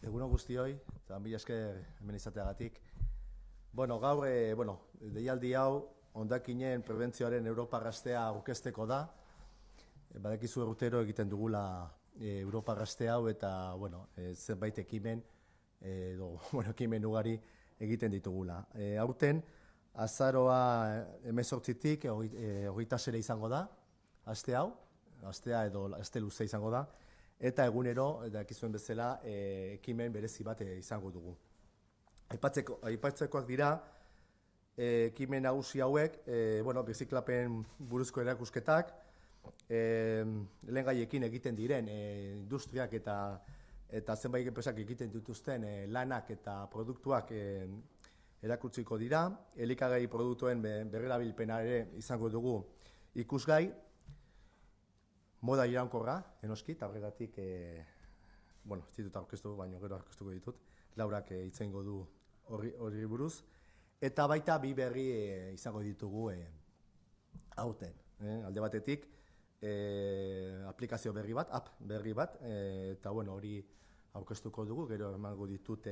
Egunon guztioi, eta mila esker hemen izateagatik. Gaur, deialdi hau, hondakinen prebentzioaren Europa gaztea aurkezteko da. Badakizu urtero egiten dugula Europa gazte hau eta, zenbait ekimen, ekimen ugari egiten ditugula. Aurten, azaroa 18-tik, 26 izango da, aste hau, astea edo aste luze izango da, eta egunero, dakizuen bezala, ekimen berezi bat izango dugu. Aipatzekoak dira, ekimen nagusi hauek, birziklapen buruzko erakusketak, lehen gaiekin egiten diren industriak eta zenbait enpresak egiten dituzten lanak eta produktuak erakutsiko dira. Elikagai produktuen berrerabilpena ere izango dugu ikusgai. Moda iraunkorra, enoski, eta horregatik, ez ditut aurkeztu, baina gero aurkeztuko ditut, Laurak hitz egingo du horri buruz, eta baita bi berri izango ditugu aurten. Alde batetik, aplikazio berri bat, app berri bat, eta hori aurkeztuko dugu, gero emango ditut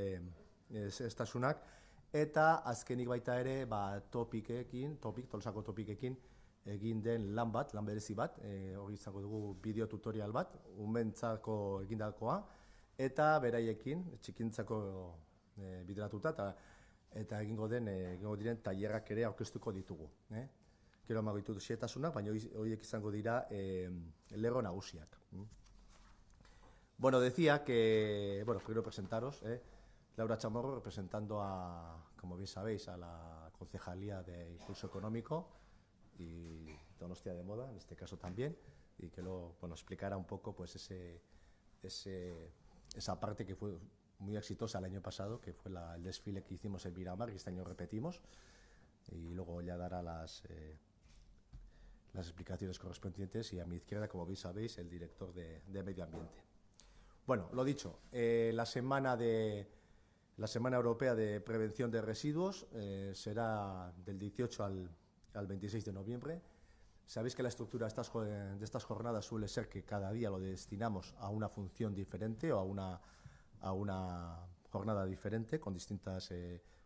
zehaztasunak, eta azkenik baita ere, Tolosako topikekin, egin den lan berezi bat, hori izango dugu bideo tutorial bat, umentzako egindakoa, eta beraiekin, txikintzako bideratuta, eta egingo diren tailerrak ere aurkeztuko ditugu. Gero emango ditut xehetasunak, baina horiek izango dira lerro nagusiak. Decía que, quiero presentaros, Laura Chamorro representando como bien sabéis, a la Concejalía de Impulso Económico y Donostia de Moda, en este caso también, y que explicara un poco pues esa parte que fue muy exitosa el año pasado, que fue el desfile que hicimos en Miramar, que este año repetimos, y luego ya dará las explicaciones correspondientes, y a mi izquierda, como bien sabéis, el director de Medio Ambiente. Lo dicho, la Semana Europea de Prevención de Residuos será del 18 al 26 de noviembre. Sabéis que la estructura de estas jornadas suele ser que cada día lo destinamos a una función diferente o a una jornada diferente con distintas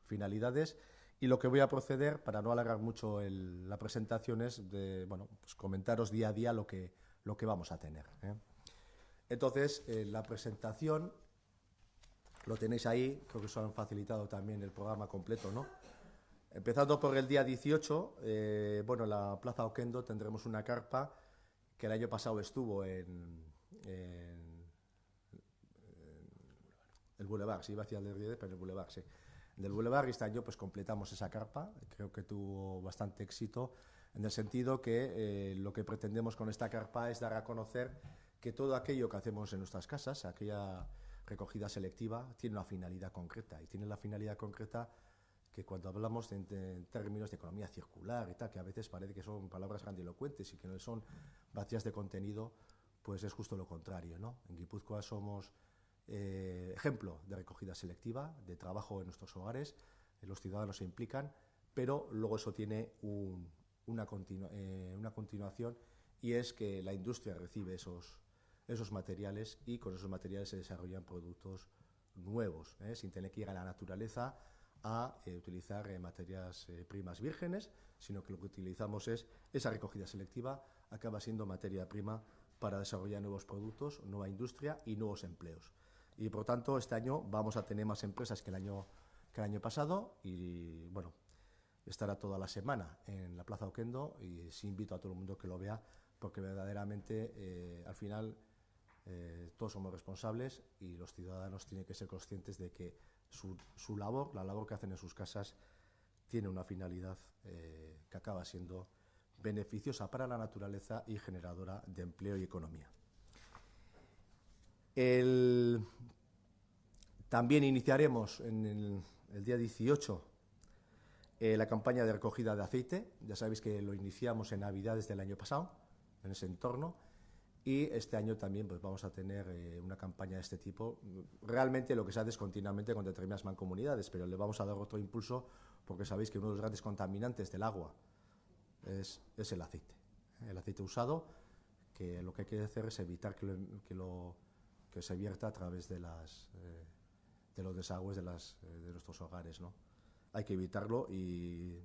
finalidades, y lo que voy a proceder, para no alargar mucho la presentación, es de comentaros día a día lo que vamos a tener. Entonces, la presentación lo tenéis ahí, creo que os han facilitado también el programa completo, ¿no? Empezando por el día 18, en la Plaza Oquendo tendremos una carpa que el año pasado estuvo en el Boulevard, iba hacia el Riede, pero el Boulevard, sí. Del Boulevard, y este año pues completamos esa carpa, creo que tuvo bastante éxito, en el sentido que lo que pretendemos con esta carpa es dar a conocer que todo aquello que hacemos en nuestras casas, aquella recogida selectiva, tiene una finalidad concreta, y tiene la finalidad concreta que cuando hablamos en términos de economía circular y tal, que a veces parece que son palabras grandilocuentes y que no son vacías de contenido, pues es justo lo contrario, ¿no? En Guipúzcoa somos ejemplo de recogida selectiva, de trabajo en nuestros hogares, los ciudadanos se implican, pero luego eso tiene una continuación, y es que la industria recibe esos materiales, y con esos materiales se desarrollan productos nuevos, sin tener que ir a la naturaleza a utilizar materias primas vírgenes, sino que lo que utilizamos es esa recogida selectiva, acaba siendo materia prima para desarrollar nuevos productos, nueva industria y nuevos empleos. Y por tanto, este año vamos a tener más empresas que el año pasado, y estará toda la semana en la Plaza Oquendo, y sí invito a todo el mundo que lo vea, porque verdaderamente al final todos somos responsables, y los ciudadanos tienen que ser conscientes de que su labor, la labor que hacen en sus casas, tiene una finalidad que acaba siendo beneficiosa para la naturaleza y generadora de empleo y economía. También iniciaremos en el día 18 la campaña de recogida de aceite. Ya sabéis que lo iniciamos en Navidades del año pasado, en ese entorno, y este año también pues vamos a tener una campaña de este tipo. Realmente lo que se hace es continuamente con determinadas mancomunidades, pero le vamos a dar otro impulso, porque sabéis que uno de los grandes contaminantes del agua es el aceite usado, que lo que hay que hacer es evitar que se vierta a través de los desagües de nuestros hogares, ¿no? Hay que evitarlo y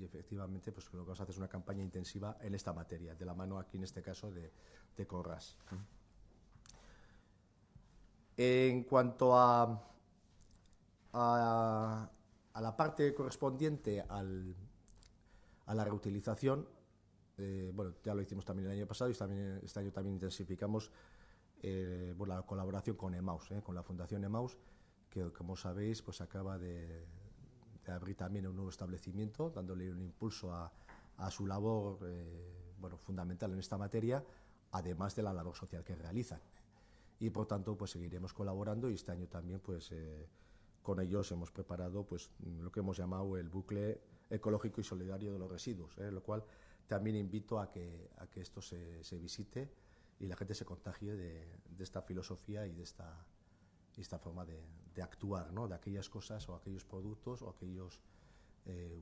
efectivamente pues lo que vamos a hacer es una campaña intensiva en esta materia, de la mano aquí en este caso de Corras. En cuanto a la parte correspondiente a la reutilización, bueno, ya lo hicimos también el año pasado y este año también intensificamos la colaboración con EMAUS, con la Fundación EMAUS, que como sabéis pues acaba de abrir también un nuevo establecimiento, dándole un impulso a su labor fundamental en esta materia, además de la labor social que realizan. Y por tanto pues seguiremos colaborando y este año también pues con ellos hemos preparado pues lo que hemos llamado el bucle ecológico y solidario de los residuos, lo cual también invito a que esto se visite y la gente se contagie de esta filosofía y de esta forma de actuar, ¿no? De aquellas cosas o aquellos productos o aquellos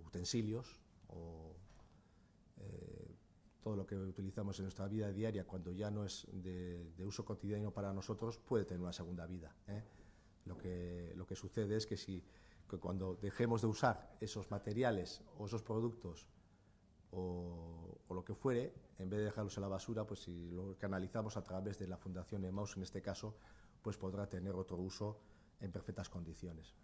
utensilios o todo lo que utilizamos en nuestra vida diaria cuando ya no es de uso cotidiano para nosotros puede tener una segunda vida. Lo que sucede es que cuando dejemos de usar esos materiales o esos productos o lo que fuere, en vez de dejarlos en la basura, pues si lo canalizamos a través de la Fundación EMAUS en este caso, pues podrá tener otro uso en perfectas condiciones.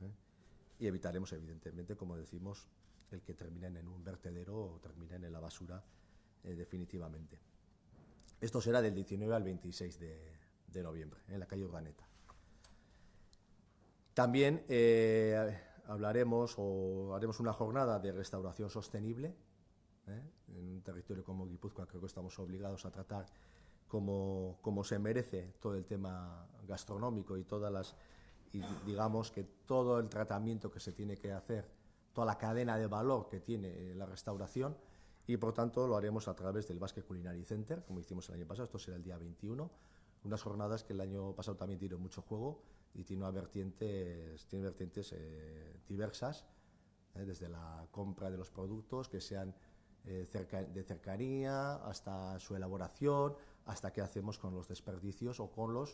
Y evitaremos evidentemente, como decimos, el que terminen en un vertedero o terminen en la basura definitivamente. Esto será del 19 al 26 de noviembre, en la calle Urdaneta. También hablaremos o haremos una jornada de restauración sostenible. En un territorio como Guipúzcoa creo que estamos obligados a tratar como se merece todo el tema gastronómico y digamos que todo el tratamiento que se tiene que hacer, toda la cadena de valor que tiene la restauración, y por tanto lo haremos a través del Basque Culinary Center, como hicimos el año pasado. Esto será el día 21, unas jornadas que el año pasado también dieron mucho juego y tiene vertientes diversas, desde la compra de los productos que sean de cercanía, hasta su elaboración, hasta qué hacemos con los desperdicios o con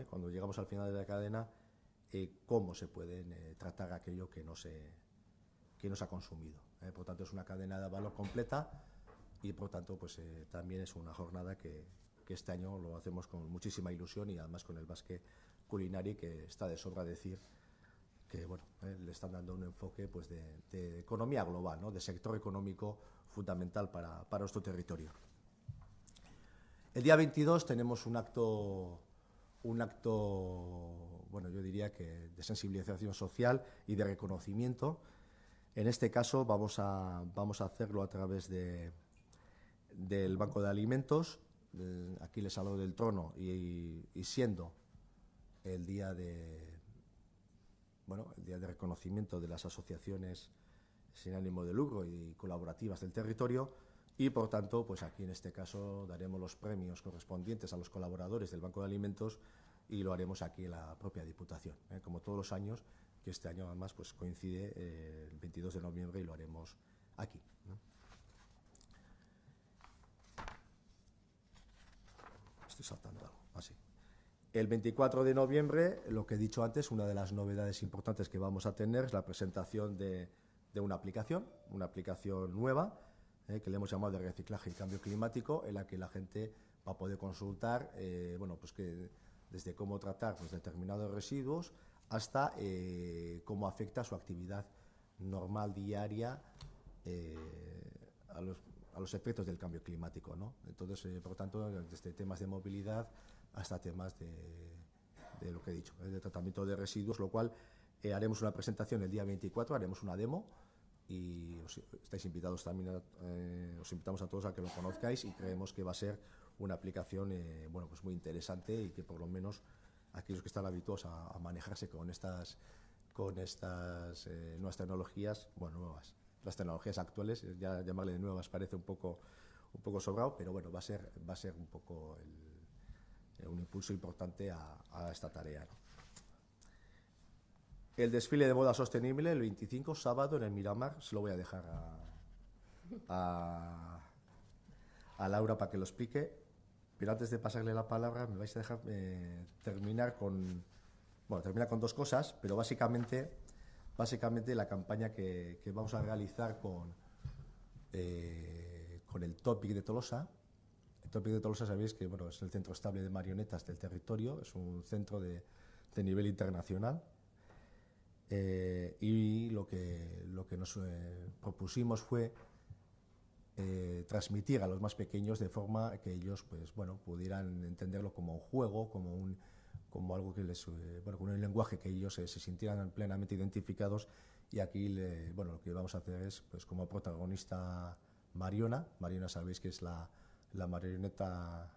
cuando llegamos al final de la cadena, cómo se pueden tratar aquello que no se ha consumido. Por tanto, es una cadena de valor completa y, por tanto, pues también es una jornada que este año lo hacemos con muchísima ilusión y además con el Basque Culinary, que está de sobra decir que le están dando un enfoque pues, de economía global, ¿no? De sector económico fundamental para nuestro territorio. El día 22 tenemos un acto, yo diría que de sensibilización social y de reconocimiento. En este caso vamos a hacerlo a través del Banco de Alimentos. Aquí les hablo del Trono y siendo el día de reconocimiento de las asociaciones sin ánimo de lucro y colaborativas del territorio, y por tanto pues aquí en este caso daremos los premios correspondientes a los colaboradores del Banco de Alimentos y lo haremos aquí en la propia Diputación, como todos los años, que este año además pues coincide el 22 de noviembre y lo haremos aquí. Estoy saltando algo, así. El 24 de noviembre, lo que he dicho antes, una de las novedades importantes que vamos a tener es la presentación de una aplicación nueva, que le hemos llamado de reciclaje y cambio climático, en la que la gente va a poder consultar pues que desde cómo tratar pues, determinados residuos hasta cómo afecta su actividad normal diaria a los efectos del cambio climático, ¿no? Entonces, por tanto, desde temas de movilidad hasta temas de lo que he dicho, de tratamiento de residuos, lo cual haremos una presentación el día 24, haremos una demo y estáis invitados también, os invitamos a todos a que lo conozcáis y creemos que va a ser una aplicación pues muy interesante y que por lo menos aquellos que están habituados a manejarse con estas nuevas tecnologías, nuevas, las tecnologías actuales, ya llamarle de nuevas parece un poco sobrado, pero bueno, va a ser un poco un impulso importante a esta tarea, ¿no? El desfile de moda sostenible el 25, sábado, en el Miramar, se lo voy a dejar a Laura para que lo explique, pero antes de pasarle la palabra me vais a dejar terminar con bueno, termina con dos cosas, pero básicamente la campaña que vamos a realizar con el Topic de Tolosa. El Topic de Tolosa, sabéis que bueno, es el centro estable de marionetas del territorio, es un centro de nivel internacional. Y lo que nos propusimos fue transmitir a los más pequeños de forma que ellos pues, bueno, pudieran entenderlo como un juego, como algo que les, bueno, con un lenguaje que ellos se sintieran plenamente identificados. Y aquí bueno, lo que vamos a hacer es, pues, como protagonista Mariona. Mariona, sabéis que es la marioneta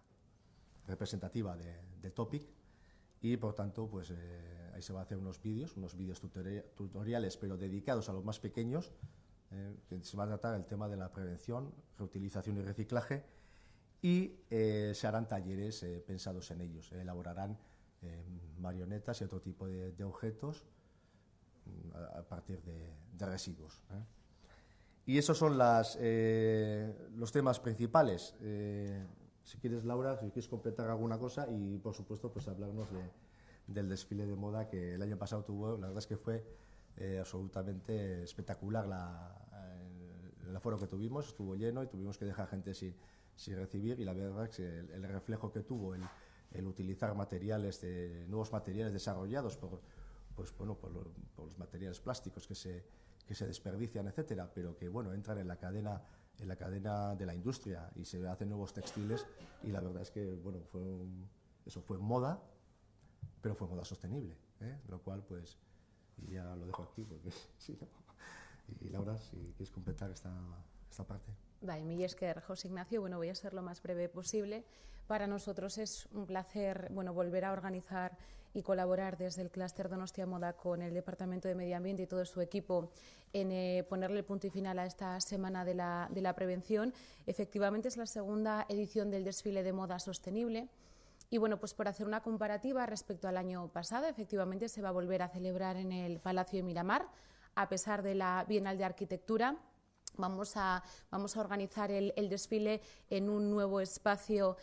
representativa del Topic, y por tanto pues ahí se va a hacer unos vídeos tutoriales, pero dedicados a los más pequeños, que se va a tratar el tema de la prevención, reutilización y reciclaje, y se harán talleres pensados en ellos. Elaborarán marionetas y otro tipo de objetos a partir de residuos. Y esos son los temas principales. Si quieres, Laura, si quieres completar alguna cosa, y por supuesto pues hablarnos del desfile de moda que el año pasado tuvo. La verdad es que fue absolutamente espectacular el aforo que tuvimos, estuvo lleno y tuvimos que dejar gente sin recibir, y la verdad es que el reflejo que tuvo el utilizar nuevos materiales desarrollados por los materiales plásticos que se desperdician, etcétera, pero que bueno, entran en la cadena de la industria y se hacen nuevos textiles. Y la verdad es que bueno, eso fue moda, pero fue moda sostenible, lo cual pues, y ya lo dejo aquí porque sí, ¿no? Y Laura, si quieres completar esta parte. Bai, mila esker, José Ignacio. Bueno, voy a ser lo más breve posible. Para nosotros es un placer, bueno, volver a organizar y colaborar desde el Clúster Donostia Moda con el Departamento de Medio Ambiente y todo su equipo en ponerle el punto y final a esta Semana de la Prevención. Efectivamente, es la segunda edición del desfile de moda sostenible. Y bueno, pues por hacer una comparativa respecto al año pasado, efectivamente se va a volver a celebrar en el Palacio de Miramar, a pesar de la Bienal de Arquitectura. Vamos a organizar el desfile en un nuevo espacio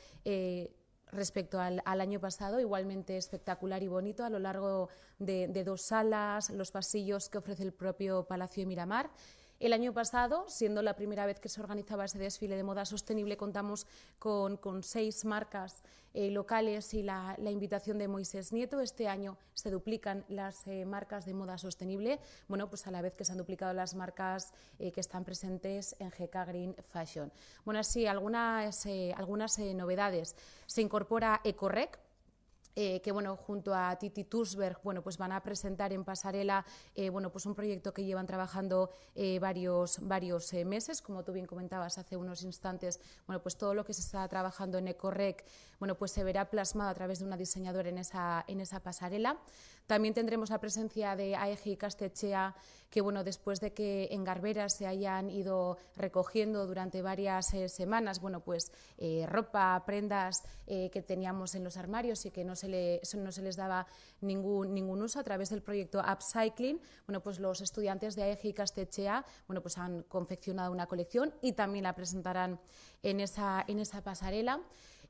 respecto al año pasado, igualmente espectacular y bonito, a lo largo de 2 salas, los pasillos que ofrece el propio Palacio de Miramar. El año pasado, siendo la primera vez que se organizaba ese desfile de moda sostenible, contamos con 6 marcas locales y la invitación de Moisés Nieto. Este año se duplican las marcas de moda sostenible, bueno, pues a la vez que se han duplicado las marcas que están presentes en GK Green Fashion. Bueno, así algunas novedades. Se incorpora Ecorrec, que bueno, junto a Titi Tusberg, bueno, pues van a presentar en pasarela bueno, pues un proyecto que llevan trabajando varios meses. Como tú bien comentabas hace unos instantes, bueno, pues todo lo que se está trabajando en Ecorrec, bueno, pues se verá plasmado a través de una diseñadora en esa pasarela. También tendremos la presencia de AEG Ikastetxea, que bueno, después de que en Garbera se hayan ido recogiendo durante varias semanas, bueno, pues ropa, prendas que teníamos en los armarios y que no se les daba ningún uso, a través del proyecto Upcycling, bueno, pues los estudiantes de AEG Ikastetxea, bueno, pues han confeccionado una colección y también la presentarán en esa pasarela.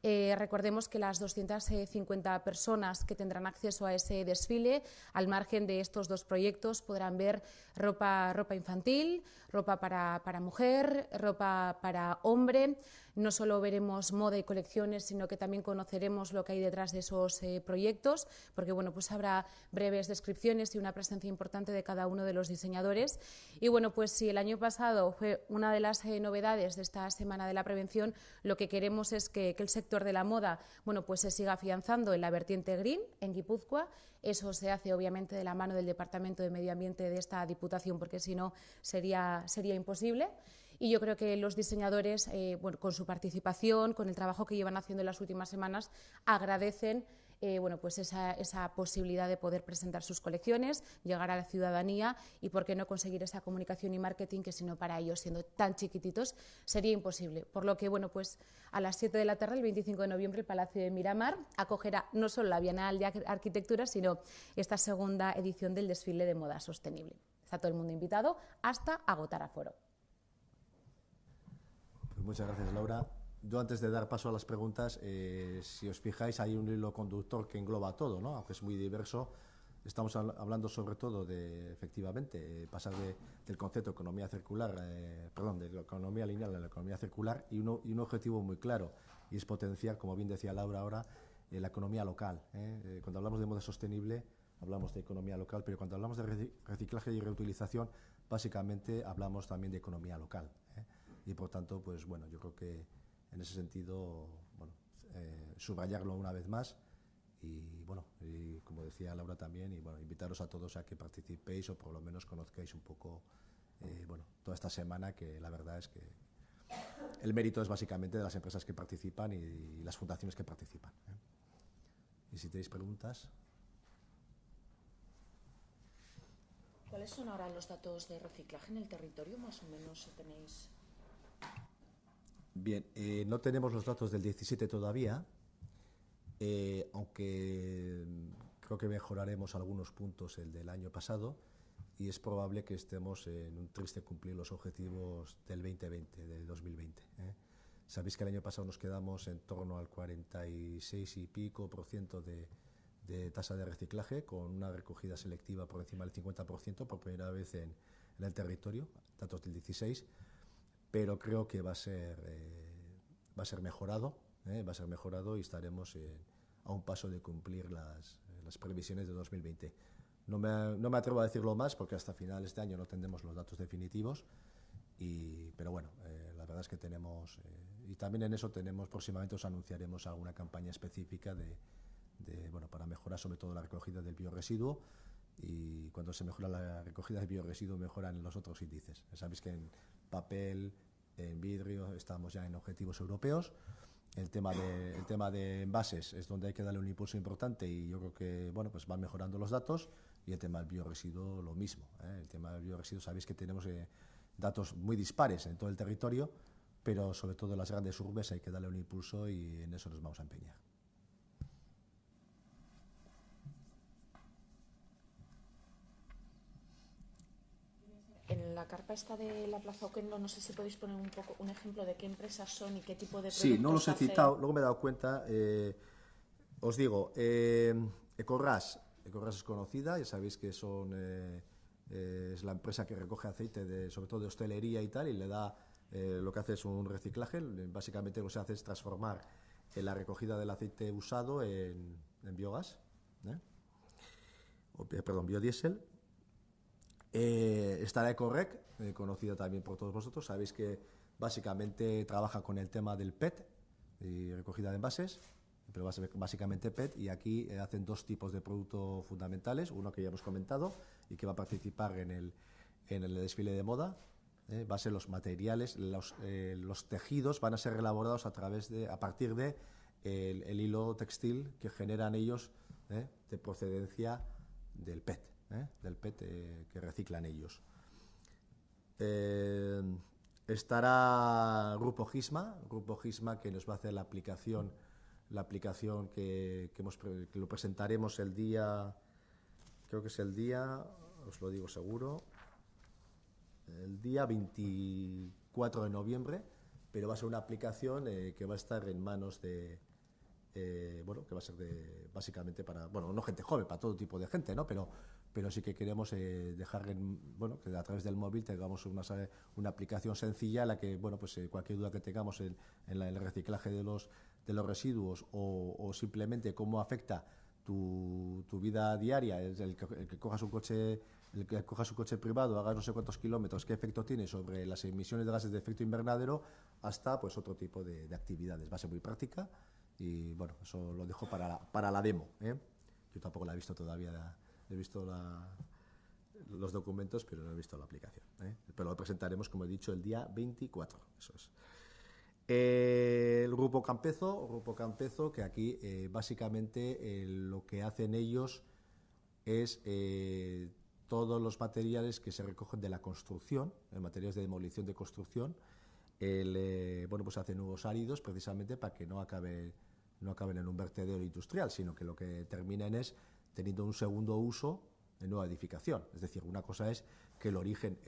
Recordemos que las 250 personas que tendrán acceso a ese desfile, al margen de estos 2 proyectos, podrán ver ropa infantil, ropa para mujer, ropa para hombre. No solo veremos moda y colecciones, sino que también conoceremos lo que hay detrás de esos proyectos, porque bueno, pues habrá breves descripciones y una presencia importante de cada uno de los diseñadores. Y bueno, pues si el año pasado fue una de las novedades de esta Semana de la Prevención, lo que queremos es que el sector de la moda, bueno, pues se siga afianzando en la vertiente green, en Guipúzcoa. Eso se hace obviamente de la mano del Departamento de Medio Ambiente de esta Diputación, porque si no sería imposible. Y yo creo que los diseñadores, bueno, con su participación, con el trabajo que llevan haciendo en las últimas semanas, agradecen bueno, pues esa posibilidad de poder presentar sus colecciones, llegar a la ciudadanía y, por qué no, conseguir esa comunicación y marketing que, si no, para ellos, siendo tan chiquititos, sería imposible. Por lo que, bueno, pues a las 7 de la tarde, el 25 de noviembre, el Palacio de Miramar acogerá no solo la Bienal de Arquitectura, sino esta segunda edición del desfile de moda sostenible. Está todo el mundo invitado hasta agotar aforo. Pues muchas gracias, Laura. Yo, antes de dar paso a las preguntas, si os fijáis, hay un hilo conductor que engloba todo, ¿no? Aunque es muy diverso. estamos hablando sobre todo de, efectivamente, pasar del concepto de economía circular, de la economía lineal a la economía circular, y un objetivo muy claro, y es potenciar, como bien decía Laura ahora, la economía local. Cuando hablamos de moda sostenible, hablamos de economía local, pero cuando hablamos de reciclaje y reutilización, básicamente hablamos también de economía local. Y por tanto, pues bueno, yo creo que en ese sentido, bueno, subrayarlo una vez más. Y bueno, y como decía Laura también, y bueno, invitaros a todos a que participéis o por lo menos conozcáis un poco bueno, toda esta semana, que la verdad es que el mérito es básicamente de las empresas que participan y las fundaciones que participan. Y si tenéis preguntas. ¿Cuáles son ahora los datos de reciclaje en el territorio, más o menos, si tenéis? Bien, no tenemos los datos del 17 todavía. Aunque creo que mejoraremos algunos puntos el del año pasado, y es probable que estemos en un triste cumplir los objetivos del 2020, del 2020. Sabéis que el año pasado nos quedamos en torno al 46 y pico % de tasa de reciclaje, con una recogida selectiva por encima del 50% por primera vez en el territorio, datos del 16, pero creo que va a ser mejorado. Va a ser mejorado y estaremos a un paso de cumplir las previsiones de 2020. No me atrevo a decirlo más porque hasta finales de este año no tendremos los datos definitivos, pero bueno, la verdad es que tenemos, y también en eso próximamente os anunciaremos alguna campaña específica bueno, para mejorar sobre todo la recogida del bioresiduo, y cuando se mejora la recogida del bioresiduo mejoran los otros índices. Sabéis que en papel, en vidrio, estamos ya en objetivos europeos. El tema de envases es donde hay que darle un impulso importante, y yo creo que bueno, pues van mejorando los datos, y el tema del bioresiduo lo mismo. El tema del bioresiduo, sabéis que tenemos datos muy dispares en todo el territorio, pero sobre todo en las grandes urbes hay que darle un impulso, y en eso nos vamos a empeñar. En la carpa esta de la Plaza Oquendo, no sé si podéis poner un ejemplo de qué empresas son y qué tipo de productos. Sí, no los he citado, luego me he dado cuenta. Os digo, Ecorras es conocida, ya sabéis que es la empresa que recoge aceite sobre todo de hostelería y tal, y le da, lo que hace es un reciclaje. Básicamente lo que se hace es transformar la recogida del aceite usado en biogás, biodiesel. Está la Ecorrec, conocida también por todos vosotros. Sabéis que básicamente trabaja con el tema del PET y recogida de envases, pero básicamente PET, y aquí hacen dos tipos de productos fundamentales, uno que ya hemos comentado y que va a participar en el desfile de moda. Va a ser los materiales, los tejidos van a ser elaborados a partir de el hilo textil que generan ellos, de procedencia del PET. Que reciclan ellos. Estará Grupo Gisma que nos va a hacer la aplicación que lo presentaremos el día, creo que es el día, os lo digo seguro, el día 24 de noviembre, pero va a ser una aplicación que va a estar en manos de bueno, que va a ser básicamente para, bueno, no gente joven, para todo tipo de gente, ¿no? Pero sí que queremos dejar bueno, que a través del móvil tengamos una aplicación sencilla en la que, bueno, pues cualquier duda que tengamos en el reciclaje de los residuos, o simplemente cómo afecta tu vida diaria, el que cojas un coche, el que cojas un coche privado, hagas no sé cuántos kilómetros, qué efecto tiene sobre las emisiones de gases de efecto invernadero, hasta pues otro tipo de actividades. Va a ser muy práctica, y bueno, eso lo dejo para la demo. Yo tampoco la he visto todavía, he visto los documentos, pero no he visto la aplicación. Pero lo presentaremos, como he dicho, el día 24. Eso es. El Grupo Campezo, que aquí básicamente lo que hacen ellos es todos los materiales que se recogen de la construcción, materiales de demolición de construcción, bueno, pues hacen nuevos áridos precisamente para que no acaben en un vertedero industrial, sino que lo que terminen es teniendo un segundo uso en nueva edificación. Es decir, una cosa es que el origen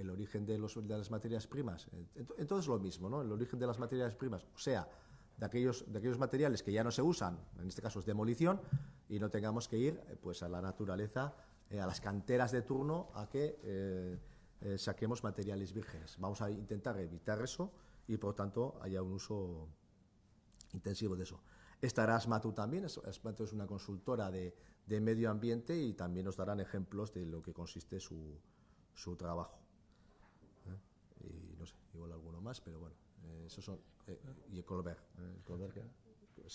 de las materias primas, entonces lo mismo, ¿no? El origen de las materias primas, o sea, de aquellos materiales que ya no se usan, en este caso es demolición, y no tengamos que ir pues a la naturaleza a las canteras de turno a que saquemos materiales vírgenes. Vamos a intentar evitar eso y, por tanto, haya un uso intensivo de eso. Estará Asmatu también. Asmatu es una consultora de medio ambiente y también nos darán ejemplos de lo que consiste su trabajo. Y no sé, igual alguno más, pero bueno, esos son. Y el Colbert.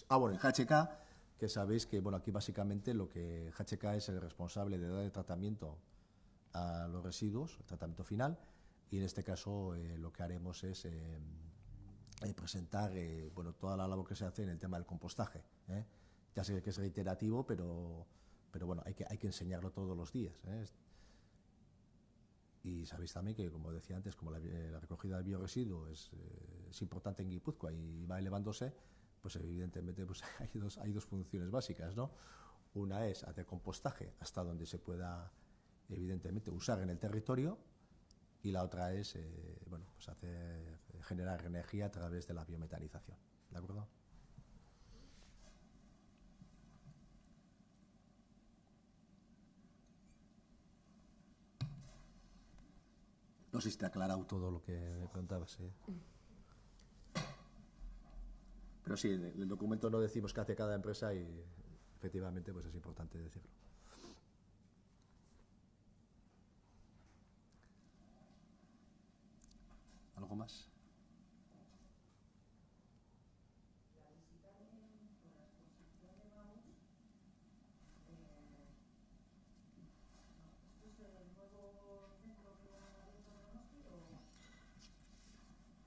Bueno, el HK, que sabéis que, bueno, aquí básicamente lo que HK es el responsable de dar el tratamiento a los residuos, el tratamiento final, y en este caso lo que haremos es presentar bueno, toda la labor que se hace en el tema del compostaje. Ya sé que es reiterativo, pero bueno, hay que enseñarlo todos los días. Y sabéis también que, como decía antes, como la recogida del bioresiduo es importante en Guipúzcoa y va elevándose, pues evidentemente pues hay dos funciones básicas, ¿no? Una es hacer compostaje hasta donde se pueda, evidentemente, usar en el territorio, y la otra es bueno, pues generar energía a través de la biometanización. ¿De acuerdo? No sé si te ha aclarado todo lo que me preguntabas. Pero sí, en el documento no decimos qué hace cada empresa y efectivamente pues es importante decirlo. ¿Algo más?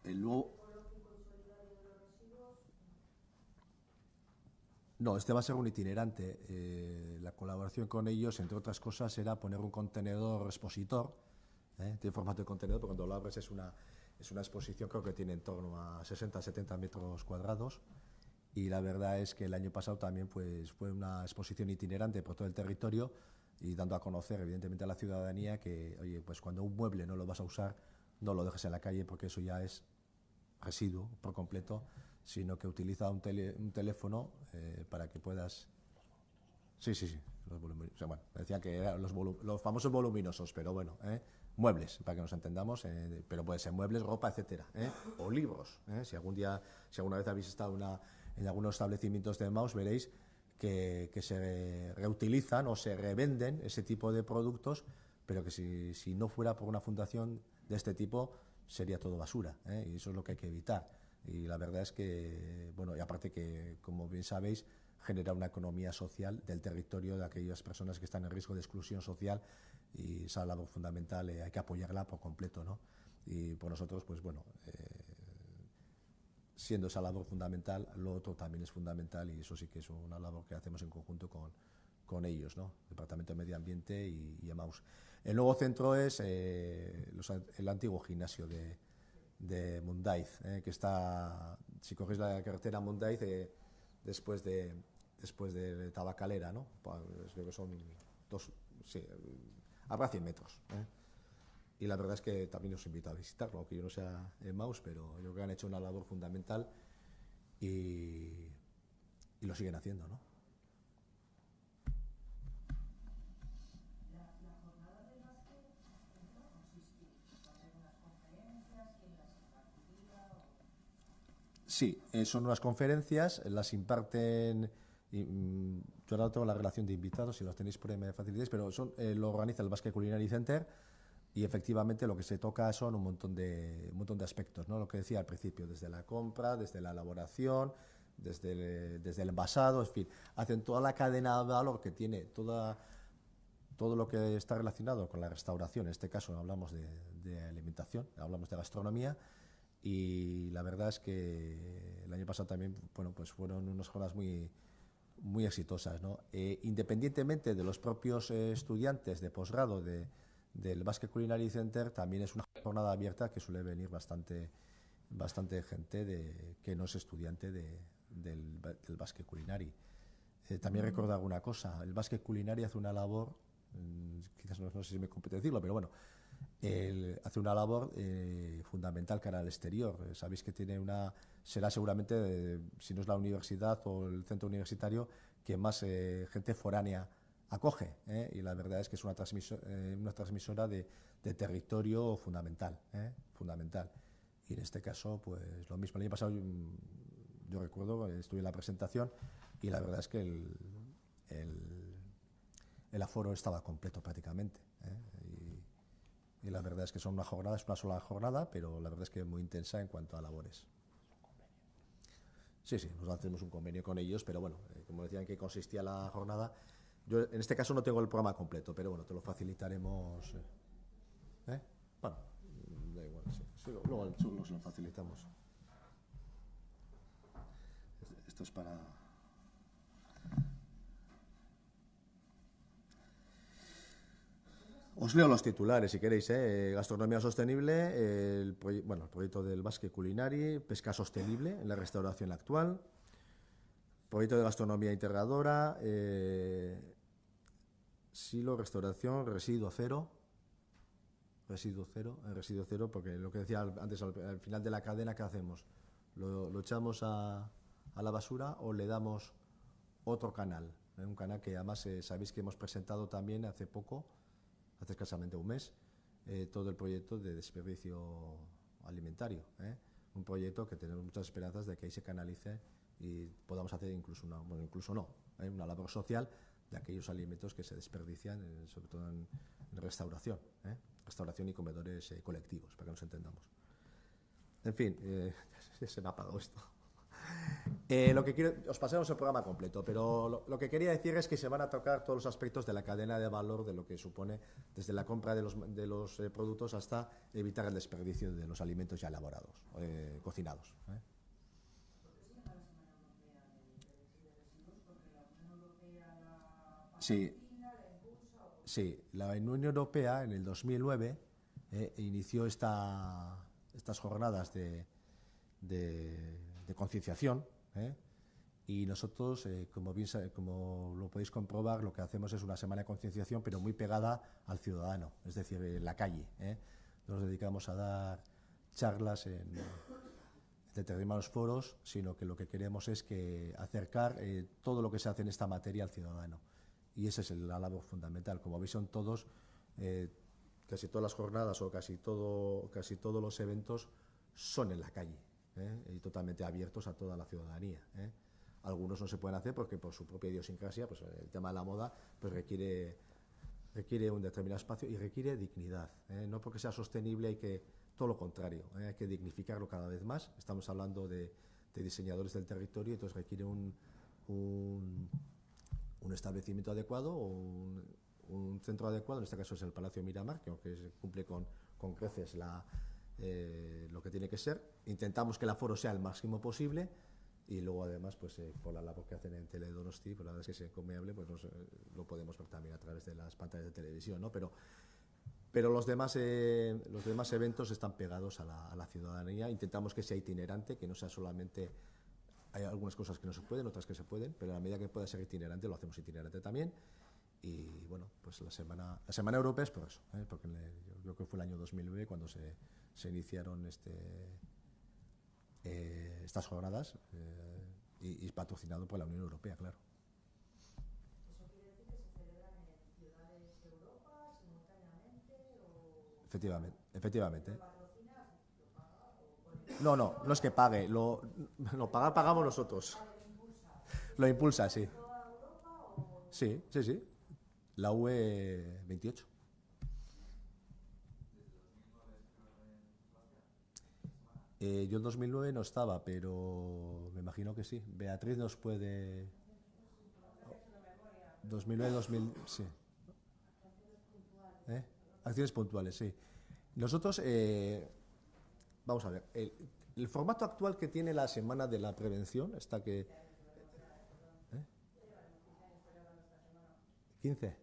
El nuevo... No, este va a ser un itinerante. La colaboración con ellos, entre otras cosas, era poner un contenedor expositor. Tiene formato de contenedor, porque cuando lo abres es una exposición, creo que tiene en torno a 60-70 metros cuadrados. Y la verdad es que el año pasado también pues, fue una exposición itinerante por todo el territorio y dando a conocer, evidentemente, a la ciudadanía que, oye, pues cuando un mueble no lo vas a usar, no lo dejes en la calle, porque eso ya es residuo por completo, sino que utiliza un teléfono para que puedas... Sí, los voluminosos. O sea, bueno, decía que eran los famosos voluminosos, pero bueno, muebles, para que nos entendamos, pero puede ser muebles, ropa, etcétera, o libros. Si alguna vez habéis estado en algunos establecimientos de Maus, veréis que se reutilizan o se revenden ese tipo de productos, pero que si no fuera por una fundación de este tipo, sería todo basura, y eso es lo que hay que evitar. Y la verdad es que, bueno, y aparte que, como bien sabéis, genera una economía social del territorio de aquellas personas que están en riesgo de exclusión social, y esa labor fundamental hay que apoyarla por completo, ¿no? Y por nosotros, pues bueno, siendo esa labor fundamental, lo otro también es fundamental, y eso sí que es una labor que hacemos en conjunto con ellos, ¿no? Departamento de Medio Ambiente y EMAUS. El nuevo centro es el antiguo gimnasio de Mundaiz, que está, si cogéis la carretera Mundaiz, después de Tabacalera, ¿no? Pues creo que son habrá 100 metros. Y la verdad es que también os invito a visitarlo, aunque yo no sea Maus, pero yo creo que han hecho una labor fundamental y lo siguen haciendo, ¿no? Sí, son unas conferencias, las imparten, yo ahora tengo la relación de invitados, si los tenéis por ahí me facilitáis, pero lo organiza el Basque Culinary Center, y efectivamente lo que se toca son un montón de aspectos, ¿no? Lo que decía al principio, desde la compra, desde la elaboración, desde el envasado, en fin, hacen toda la cadena de valor que tiene todo lo que está relacionado con la restauración. En este caso hablamos de alimentación, hablamos de gastronomía. Y la verdad es que el año pasado también, bueno, pues fueron unas jornadas muy exitosas, ¿no? Independientemente de los propios estudiantes de posgrado del Basque Culinary Center, también es una jornada abierta que suele venir bastante gente que no es estudiante del Basque Culinary. También recuerdo alguna cosa, el Basque Culinary hace una labor, quizás no sé si me compete decirlo, pero bueno, hace una labor fundamental cara al exterior. Sabéis que será seguramente, si no es la universidad o el centro universitario, que más gente foránea acoge, y la verdad es que es una transmisora de territorio fundamental, fundamental. Y en este caso, pues lo mismo. El año pasado yo recuerdo, estuve en la presentación y la verdad es que el aforo estaba completo prácticamente, y la verdad es que son una jornada, es una sola jornada, pero la verdad es que es muy intensa en cuanto a labores. Sí, nosotros hacemos un convenio con ellos, pero bueno, como decían que consistía la jornada, yo en este caso no tengo el programa completo, pero bueno, te lo facilitaremos. Bueno, da igual, sí. Luego se lo facilitamos. Esto es para... Os leo los titulares si queréis. Gastronomía sostenible, el proyecto del Basque Culinari, pesca sostenible en la restauración actual, proyecto de gastronomía integradora, silo, restauración, residuo cero, porque lo que decía antes, al final de la cadena, ¿qué hacemos? ¿Lo echamos a la basura o le damos otro canal? Un canal que además sabéis que hemos presentado también hace poco, hace escasamente un mes, todo el proyecto de desperdicio alimentario. Un proyecto que tenemos muchas esperanzas de que ahí se canalice y podamos hacer incluso una labor social de aquellos alimentos que se desperdician, sobre todo en restauración, restauración y comedores colectivos, para que nos entendamos. En fin, se me ha apagado esto. Lo que quiero, os pasamos el programa completo, pero lo que quería decir es que se van a tocar todos los aspectos de la cadena de valor de lo que supone desde la compra de los productos hasta evitar el desperdicio de los alimentos ya elaborados, cocinados. Sí, la Unión Europea en el 2009 inició estas jornadas de concienciación, y nosotros, como lo podéis comprobar, lo que hacemos es una semana de concienciación, pero muy pegada al ciudadano, es decir, en la calle. Nos dedicamos a dar charlas en determinados foros, sino que lo que queremos es acercar todo lo que se hace en esta materia al ciudadano. Y esa es la labor fundamental. Como veis, son todos, casi todas las jornadas o casi todos los eventos son en la calle, y totalmente abiertos a toda la ciudadanía. Algunos no se pueden hacer porque por su propia idiosincrasia, pues el tema de la moda pues requiere un determinado espacio y requiere dignidad. No porque sea sostenible hay que, todo lo contrario, hay que dignificarlo cada vez más. Estamos hablando de diseñadores del territorio, entonces requiere un establecimiento adecuado o un centro adecuado. En este caso es el Palacio Miramar, que aunque cumple con creces lo que tiene que ser. Intentamos que el aforo sea el máximo posible y luego además pues por la labor que hacen en Teledonosti, pues la verdad es que si es encomiable, pues lo podemos ver también a través de las pantallas de televisión, ¿no? Pero los demás eventos están pegados a la ciudadanía. Intentamos que sea itinerante, que no sea solamente... Hay algunas cosas que no se pueden, otras que se pueden, pero a la medida que pueda ser itinerante, lo hacemos itinerante también. Y bueno, pues la semana europea es por eso, porque yo creo que fue el año 2009 cuando se iniciaron estas jornadas, y patrocinado por la Unión Europea, claro. ¿Eso quiere decir que se celebran en ciudades de Europa simultáneamente? Efectivamente. ¿Lo patrocinas? ¿Lo paga? No es que pague, pagamos nosotros. Lo impulsa, sí. ¿Toda Europa o...? Sí. La UE 28. Yo en 2009 no estaba, pero me imagino que sí. Beatriz nos puede... 2009, 2000, sí. Acciones puntuales, sí. Nosotros, vamos a ver, el formato actual que tiene la Semana de la Prevención, está que... 15.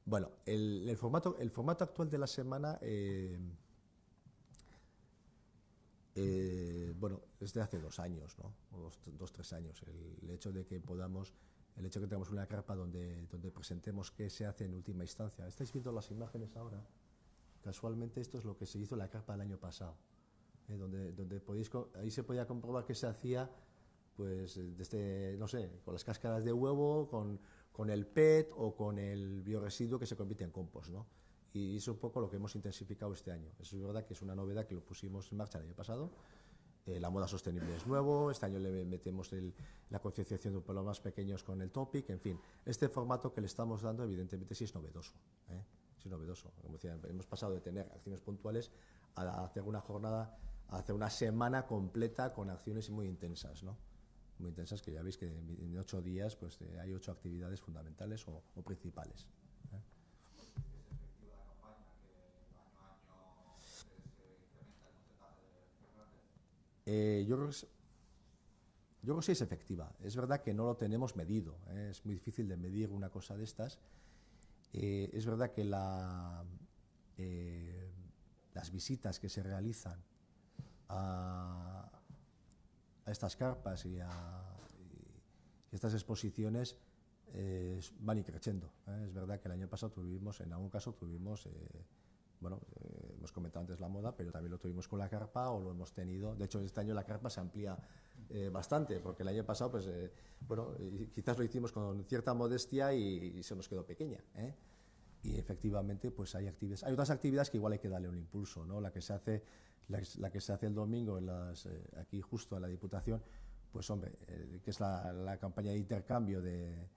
Bueno, el formato actual de la semana, bueno, es de hace 2 años, ¿no? O 2-3 años. El hecho de que tengamos una carpa donde presentemos qué se hace en última instancia. ¿Estáis viendo las imágenes ahora? Casualmente esto es lo que se hizo en la carpa el año pasado. donde ahí se podía comprobar que se hacía, pues, desde, no sé, con las cáscaras de huevo, con el PET o con el bioresiduo que se convierte en compost, ¿no? Y es un poco lo que hemos intensificado este año. Es verdad que es una novedad que lo pusimos en marcha el año pasado. La moda sostenible es nuevo, este año le metemos la concienciación de pueblos más pequeños con el topic, en fin. Este formato que le estamos dando, evidentemente, sí es novedoso. Sí es novedoso. Como decía, hemos pasado de tener acciones puntuales a hacer una jornada, a hacer una semana completa con acciones muy intensas, ¿no? Muy intensas, que ya veis que en 8 días pues, hay 8 actividades fundamentales o principales. Yo creo que sí es efectiva. Es verdad que no lo tenemos medido. Es muy difícil de medir una cosa de estas. Es verdad que las visitas que se realizan a estas carpas y estas exposiciones van creciendo. Es verdad que el año pasado en algún caso tuvimos, hemos comentado antes la moda, pero también lo tuvimos con la carpa o lo hemos tenido. De hecho, este año la carpa se amplía bastante, porque el año pasado, pues, quizás lo hicimos con cierta modestia y se nos quedó pequeña. Y efectivamente, pues hay otras actividades que igual hay que darle un impulso, ¿no? La que se hace el domingo aquí justo en la Diputación, pues hombre, que es la campaña de intercambio de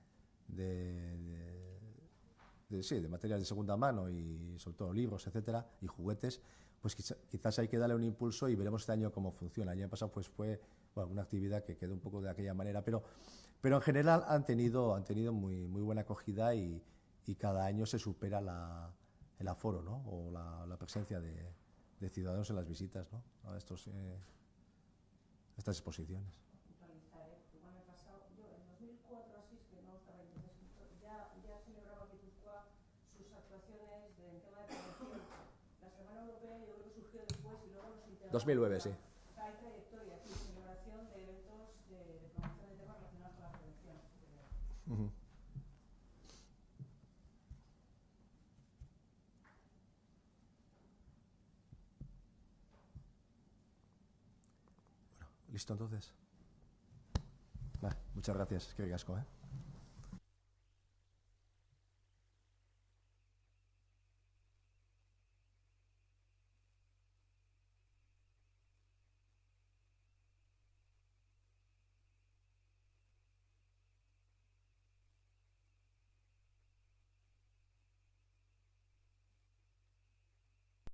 materiales de segunda mano y sobre todo libros, etcétera, y juguetes, pues quizás hay que darle un impulso y veremos este año cómo funciona. El año pasado pues fue una actividad que quedó un poco de aquella manera, pero en general han tenido muy buena acogida y cada año se supera el aforo, ¿no? O la presencia de ciudadanos en las visitas, ¿no? A estas exposiciones. Igual me he pasado, yo en 2004 así, es que no estaba entonces, ya celebraba Guipúzcoa sus actuaciones en tema de prevención. La Semana Europea yo creo que surgió después y luego nos integramos. 2009, sí. Hay trayectoria aquí, celebración de eventos de promoción de temas relacionados con la prevención. Uh-huh. Listo, entonces. Muchas gracias, que ricasco,